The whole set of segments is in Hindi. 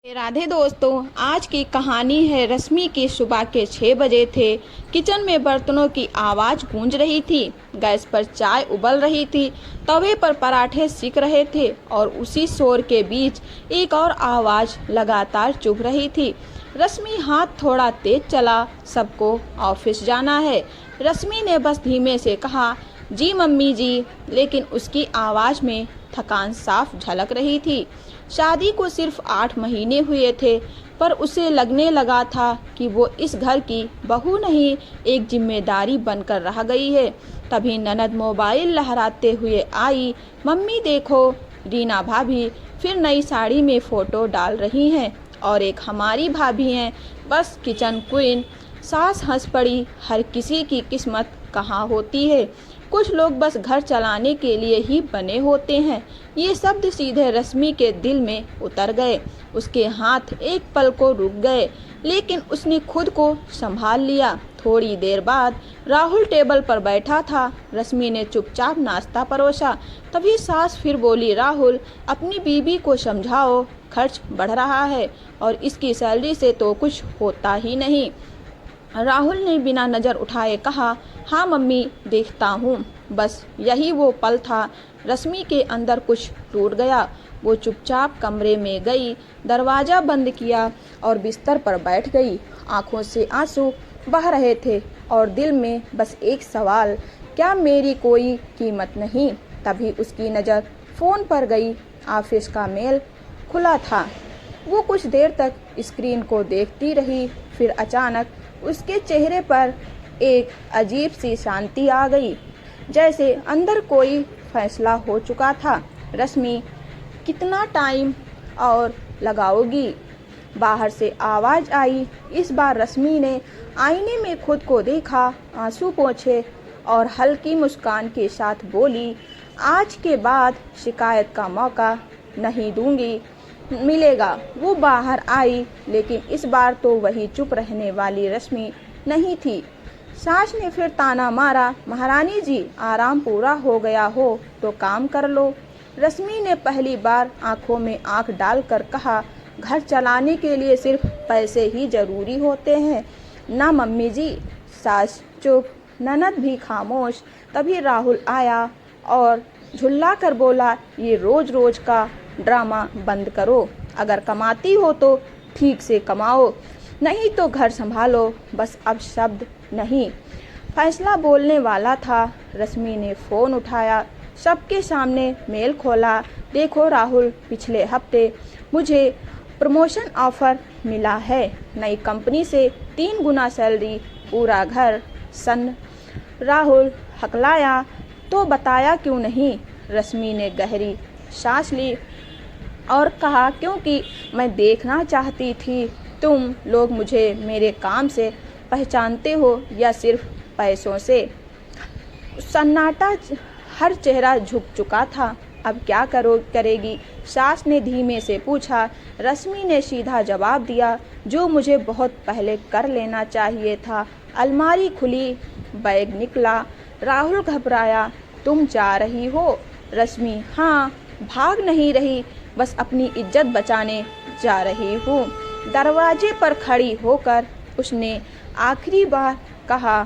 राधे दोस्तों, आज की कहानी है रश्मि की। सुबह के 6 बजे थे। किचन में बर्तनों की आवाज़ गूंज रही थी। गैस पर चाय उबल रही थी। तवे पर पराठे सिक रहे थे और उसी शोर के बीच एक और आवाज़ लगातार चुभ रही थी। रश्मि, हाथ थोड़ा तेज चला, सबको ऑफिस जाना है। रश्मि ने बस धीमे से कहा, जी मम्मी जी, लेकिन उसकी आवाज़ में थकान साफ झलक रही थी। शादी को सिर्फ 8 महीने हुए थे, पर उसे लगने लगा था कि वो इस घर की बहू नहीं, एक जिम्मेदारी बनकर रह गई है। तभी ननद मोबाइल लहराते हुए आई। मम्मी देखो, रीना भाभी फिर नई साड़ी में फ़ोटो डाल रही हैं और एक हमारी भाभी हैं, बस किचन क्वीन। सास हंस पड़ी। हर किसी की किस्मत कहाँ होती है। कुछ लोग बस घर चलाने के लिए ही बने होते हैं। ये शब्द सीधे रश्मि के दिल में उतर गए। उसके हाथ एक पल को रुक गए, लेकिन उसने खुद को संभाल लिया। थोड़ी देर बाद राहुल टेबल पर बैठा था। रश्मि ने चुपचाप नाश्ता परोसा। तभी सास फिर बोली, राहुल, अपनी बीवी को समझाओ, खर्च बढ़ रहा है और इसकी सैलरी से तो कुछ होता ही नहीं। राहुल ने बिना नज़र उठाए कहा, हाँ मम्मी, देखता हूँ। बस यही वो पल था। रश्मि के अंदर कुछ टूट गया। वो चुपचाप कमरे में गई, दरवाज़ा बंद किया और बिस्तर पर बैठ गई। आंखों से आंसू बह रहे थे और दिल में बस एक सवाल, क्या मेरी कोई कीमत नहीं। तभी उसकी नज़र फ़ोन पर गई। ऑफिस का मेल खुला था। वो कुछ देर तक स्क्रीन को देखती रही, फिर अचानक उसके चेहरे पर एक अजीब सी शांति आ गई, जैसे अंदर कोई फैसला हो चुका था। रश्मि, कितना टाइम और लगाओगी? बाहर से आवाज़ आई। इस बार रश्मि ने आईने में खुद को देखा, आंसू पोंछे और हल्की मुस्कान के साथ बोली, आज के बाद शिकायत का मौका नहीं दूंगी, मिलेगा। वो बाहर आई, लेकिन इस बार तो वही चुप रहने वाली रश्मि नहीं थी। सास ने फिर ताना मारा, महारानी जी, आराम पूरा हो गया हो तो काम कर लो। रश्मि ने पहली बार आंखों में आंख डालकर कहा, घर चलाने के लिए सिर्फ पैसे ही जरूरी होते हैं ना मम्मी जी। सास चुप, ननद भी खामोश। तभी राहुल आया और झुल्ला कर बोला, ये रोज रोज का ड्रामा बंद करो। अगर कमाती हो तो ठीक से कमाओ, नहीं तो घर संभालो। बस अब शब्द नहीं, फैसला बोलने वाला था। रश्मि ने फ़ोन उठाया, सबके सामने मेल खोला। देखो राहुल, पिछले हफ्ते मुझे प्रमोशन ऑफर मिला है, नई कंपनी से 3 गुना सैलरी, पूरा घर सन। राहुल हकलाया, तो बताया क्यों नहीं? रश्मि ने गहरी सांस ली और कहा, क्योंकि मैं देखना चाहती थी तुम लोग मुझे मेरे काम से पहचानते हो या सिर्फ पैसों से। सन्नाटा, हर चेहरा झुक चुका था। अब क्या करेगी? सास ने धीमे से पूछा। रश्मि ने सीधा जवाब दिया, जो मुझे बहुत पहले कर लेना चाहिए था। अलमारी खुली, बैग निकला। राहुल घबराया, तुम जा रही हो? रश्मि, हाँ, भाग नहीं रही, बस अपनी इज्जत बचाने जा रही हूँ। दरवाजे पर खड़ी होकर उसने आखिरी बार कहा,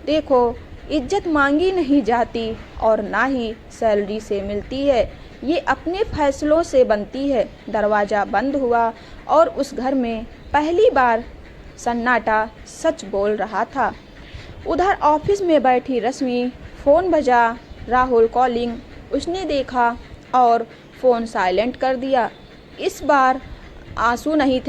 देखो, इज्जत मांगी नहीं जाती और ना ही सैलरी से मिलती है, ये अपने फैसलों से बनती है। दरवाज़ा बंद हुआ और उस घर में पहली बार सन्नाटा सच बोल रहा था। उधर ऑफिस में बैठी रश्मि, फ़ोन बजा, राहुल कॉलिंग। उसने देखा और फ़ोन साइलेंट कर दिया। इस बार आंसू नहीं थे,